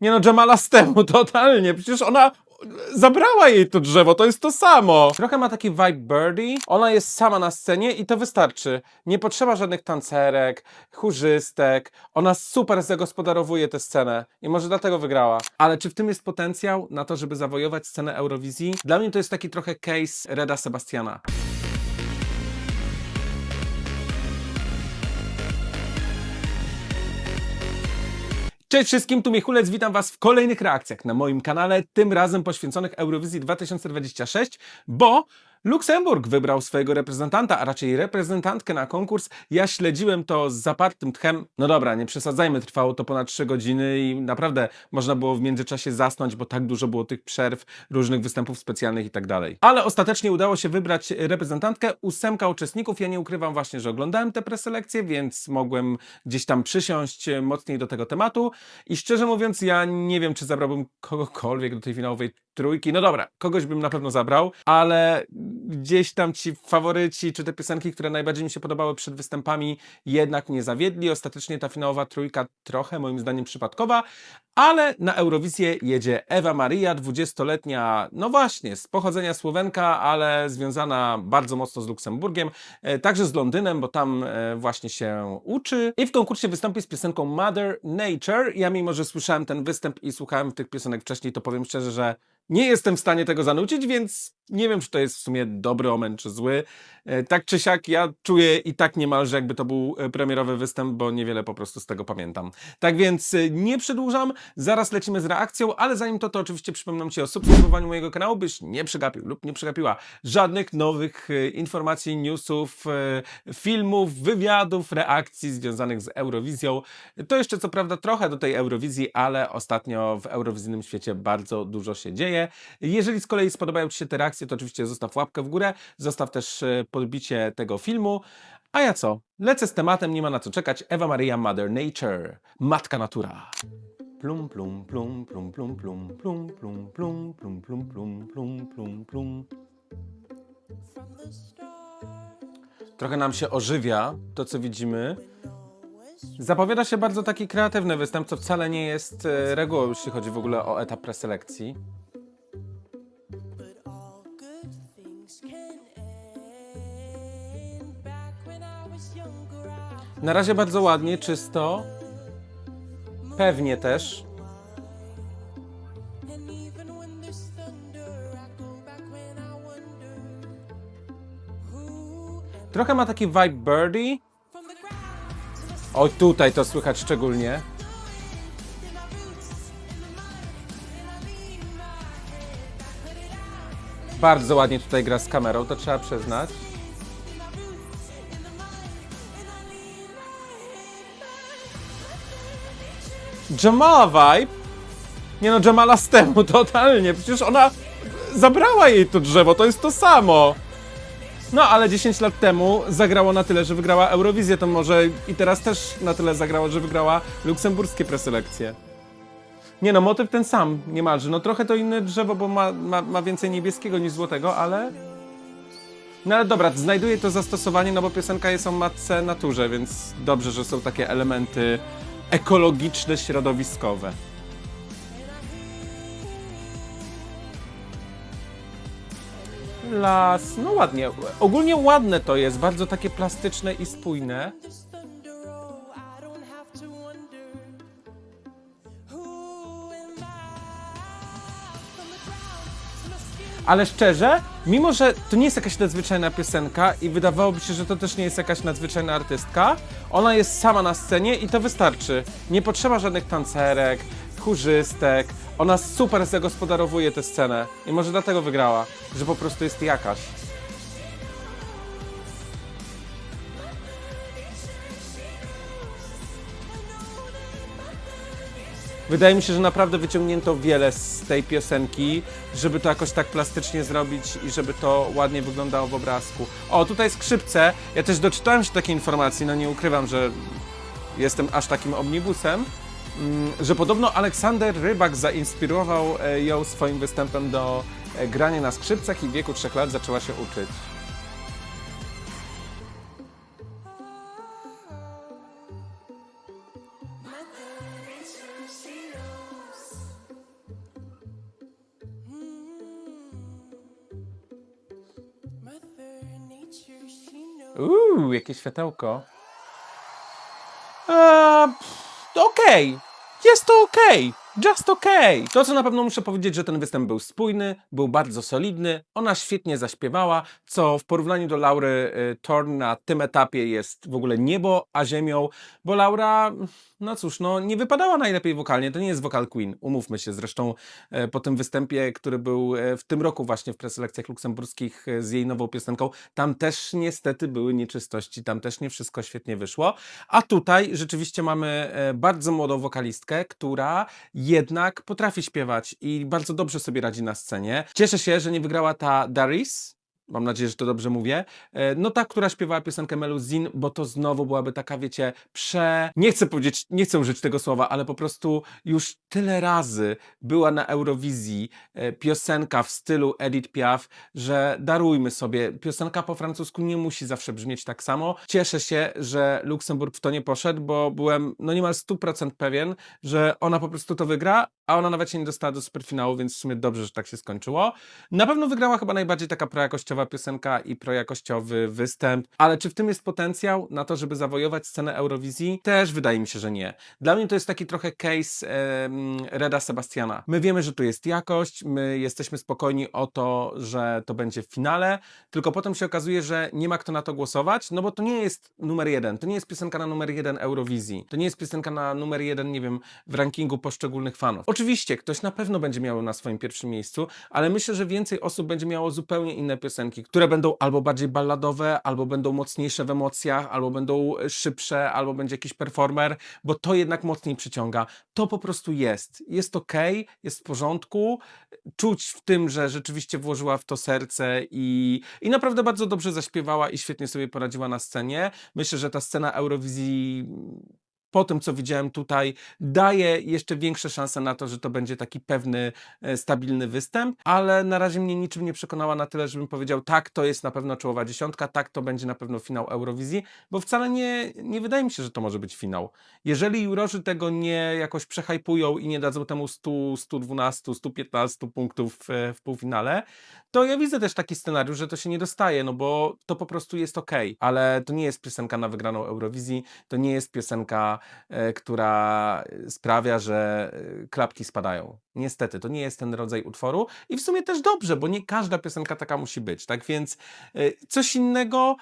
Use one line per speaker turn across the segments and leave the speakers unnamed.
Nie no, Jamala z temu, totalnie. Przecież ona zabrała jej to drzewo, to jest to samo. Trochę ma taki vibe Birdie. Ona jest sama na scenie i to wystarczy. Nie potrzeba żadnych tancerek, chórzystek. Ona super zagospodarowuje tę scenę i może dlatego wygrała. Ale czy w tym jest potencjał na to, żeby zawojować scenę Eurowizji? Dla mnie to jest taki trochę case Reda Sebastiana. Cześć wszystkim, tu Michulec, witam Was w kolejnych reakcjach na moim kanale, tym razem poświęconych Eurowizji 2026, bo Luksemburg wybrał swojego reprezentanta, a raczej reprezentantkę na konkurs. Ja śledziłem to z zapartym tchem. No dobra, nie przesadzajmy, trwało to ponad 3 godziny i naprawdę można było w międzyczasie zasnąć, bo tak dużo było tych przerw, różnych występów specjalnych i tak dalej. Ale ostatecznie udało się wybrać reprezentantkę, 8 uczestników. Ja nie ukrywam właśnie, że oglądałem te preselekcje, więc mogłem gdzieś tam przysiąść mocniej do tego tematu. I szczerze mówiąc, ja nie wiem, czy zabrałbym kogokolwiek do tej finałowej trójki. No dobra, kogoś bym na pewno zabrał, ale gdzieś tam ci faworyci, czy te piosenki, które najbardziej mi się podobały przed występami, jednak mnie zawiedli. Ostatecznie ta finałowa trójka trochę moim zdaniem przypadkowa, ale na Eurowizję jedzie Ewa Maria, 20-letnia, no właśnie, z pochodzenia Słowenka, ale związana bardzo mocno z Luksemburgiem, także z Londynem, bo tam właśnie się uczy. I w konkursie wystąpi z piosenką Mother Nature. Ja mimo, że słyszałem ten występ i słuchałem tych piosenek wcześniej, to powiem szczerze, że nie jestem w stanie tego zanucić, więc nie wiem, czy to jest w sumie dobry omen, czy zły. Tak czy siak, ja czuję i tak niemalże, jakby to był premierowy występ, bo niewiele po prostu z tego pamiętam. Tak więc nie przedłużam, zaraz lecimy z reakcją, ale zanim to oczywiście przypominam Ci o subskrybowaniu mojego kanału, byś nie przegapił lub nie przegapiła żadnych nowych informacji, newsów, filmów, wywiadów, reakcji związanych z Eurowizją. To jeszcze co prawda trochę do tej Eurowizji, ale ostatnio w eurowizyjnym świecie bardzo dużo się dzieje. Jeżeli z kolei spodobają Ci się te reakcje, to oczywiście zostaw łapkę w górę, zostaw też podbicie tego filmu. A ja co? Lecę z tematem, nie ma na co czekać. Ewa Maria Mother Nature. Matka Natura. Plum plum plum plum plum plum plum plum plum plum plum plum plum plum plum. Trochę nam się ożywia to, co widzimy. Zapowiada się bardzo taki kreatywny występ, co wcale nie jest regułą, jeśli chodzi w ogóle o etap preselekcji. Na razie bardzo ładnie, czysto. Pewnie też. Trochę ma taki vibe Birdie. Oj, tutaj to słychać szczególnie. Bardzo ładnie tutaj gra z kamerą, to trzeba przyznać. Jamala vibe? Nie no, Jamala z temu, totalnie. Przecież ona zabrała jej to drzewo, to jest to samo. No, ale 10 lat temu zagrało na tyle, że wygrała Eurowizję, to może i teraz też na tyle zagrało, że wygrała luksemburskie preselekcje. Nie no, motyw ten sam, niemalże. No trochę to inne drzewo, bo ma więcej niebieskiego niż złotego, ale... No ale dobra, znajduje to zastosowanie, no bo piosenka jest o matce naturze, więc dobrze, że są takie elementy ekologiczne, środowiskowe. Las, no ładnie. Ogólnie ładne to jest, bardzo takie plastyczne i spójne. Ale szczerze, mimo że to nie jest jakaś nadzwyczajna piosenka i wydawałoby się, że to też nie jest jakaś nadzwyczajna artystka, ona jest sama na scenie i to wystarczy. Nie potrzeba żadnych tancerek, chórzystek. Ona super zagospodarowuje tę scenę i może dlatego wygrała, że po prostu jest jakaś. Wydaje mi się, że naprawdę wyciągnięto wiele z tej piosenki, żeby to jakoś tak plastycznie zrobić i żeby to ładnie wyglądało w obrazku. O, tutaj skrzypce. Ja też doczytałem się takiej informacji, no nie ukrywam, że jestem aż takim omnibusem, że podobno Aleksander Rybak zainspirował ją swoim występem do grania na skrzypcach i w wieku 3 lat zaczęła się uczyć. Jakie światełko. Okej. Jest to okej. Just okej. To, co na pewno muszę powiedzieć, że ten występ był spójny, był bardzo solidny, ona świetnie zaśpiewała, co w porównaniu do Laury Thorn na tym etapie jest w ogóle niebo a ziemią, bo Laura, no cóż, no nie wypadała najlepiej wokalnie, to nie jest vocal queen, umówmy się, zresztą po tym występie, który był w tym roku właśnie w preselekcjach luksemburskich z jej nową piosenką, tam też niestety były nieczystości, tam też nie wszystko świetnie wyszło, a tutaj rzeczywiście mamy bardzo młodą wokalistkę, która jednak potrafi śpiewać i bardzo dobrze sobie radzi na scenie. Cieszę się, że nie wygrała ta Daris. Mam nadzieję, że to dobrze mówię. No ta, która śpiewała piosenkę Meluzin, bo to znowu byłaby taka, wiecie, nie chcę powiedzieć, nie chcę użyć tego słowa, ale po prostu już tyle razy była na Eurowizji piosenka w stylu Edith Piaf, że darujmy sobie, piosenka po francusku nie musi zawsze brzmieć tak samo. Cieszę się, że Luksemburg w to nie poszedł, bo byłem no niemal 100% pewien, że ona po prostu to wygra, a ona nawet się nie dostała do superfinału, więc w sumie dobrze, że tak się skończyło. Na pewno wygrała chyba najbardziej taka projakościowa piosenka i projakościowy występ, ale czy w tym jest potencjał na to, żeby zawojować scenę Eurowizji? Też wydaje mi się, że nie. Dla mnie to jest taki trochę case Reda Sebastiana. My wiemy, że tu jest jakość, my jesteśmy spokojni o to, że to będzie w finale, tylko potem się okazuje, że nie ma kto na to głosować, no bo to nie jest numer jeden, to nie jest piosenka na numer jeden Eurowizji, to nie jest piosenka na numer jeden, nie wiem, w rankingu poszczególnych fanów. Oczywiście, ktoś na pewno będzie miał na swoim pierwszym miejscu, ale myślę, że więcej osób będzie miało zupełnie inne piosenki, które będą albo bardziej balladowe, albo będą mocniejsze w emocjach, albo będą szybsze, albo będzie jakiś performer, bo to jednak mocniej przyciąga. To po prostu jest. Jest okej, jest w porządku, czuć w tym, że rzeczywiście włożyła w to serce i naprawdę bardzo dobrze zaśpiewała i świetnie sobie poradziła na scenie. Myślę, że ta scena Eurowizji po tym, co widziałem tutaj, daje jeszcze większe szanse na to, że to będzie taki pewny, stabilny występ, ale na razie mnie niczym nie przekonała na tyle, żebym powiedział, tak, to jest na pewno czołowa dziesiątka, tak, to będzie na pewno finał Eurowizji, bo wcale nie wydaje mi się, że to może być finał. Jeżeli jurorzy tego nie jakoś przehajpują i nie dadzą temu 100, 112, 115 punktów w półfinale, to ja widzę też taki scenariusz, że to się nie dostaje, no bo to po prostu jest okej, ale to nie jest piosenka na wygraną Eurowizji, to nie jest piosenka, która sprawia, że klapki spadają. Niestety, to nie jest ten rodzaj utworu i w sumie też dobrze, bo nie każda piosenka taka musi być, tak więc coś innego,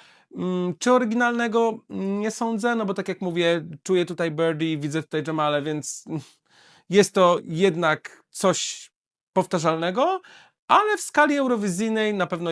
czy oryginalnego, nie sądzę, no bo tak jak mówię, czuję tutaj Birdie, widzę tutaj Jamale, więc jest to jednak coś powtarzalnego, ale w skali eurowizyjnej na pewno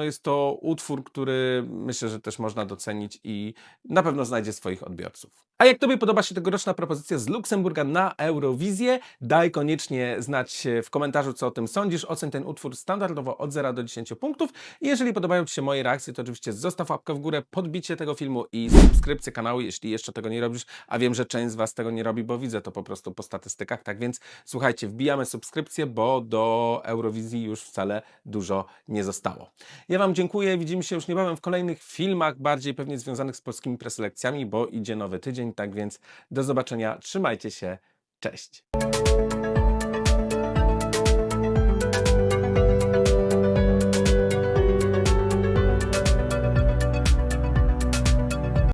jest to utwór, który myślę, że też można docenić i na pewno znajdzie swoich odbiorców. A jak Tobie podoba się tegoroczna propozycja z Luksemburga na Eurowizję, daj koniecznie znać w komentarzu, co o tym sądzisz. Oceń ten utwór standardowo od 0 do 10 punktów. I jeżeli podobają Ci się moje reakcje, to oczywiście zostaw łapkę w górę, podbicie tego filmu i subskrypcję kanału, jeśli jeszcze tego nie robisz, a wiem, że część z Was tego nie robi, bo widzę to po prostu po statystykach. Tak więc słuchajcie, wbijamy subskrypcję, bo do Eurowizji już wcale dużo nie zostało. Ja Wam dziękuję, widzimy się już niebawem w kolejnych filmach, bardziej pewnie związanych z polskimi preselekcjami, bo idzie nowy tydzień, tak więc do zobaczenia, trzymajcie się, cześć!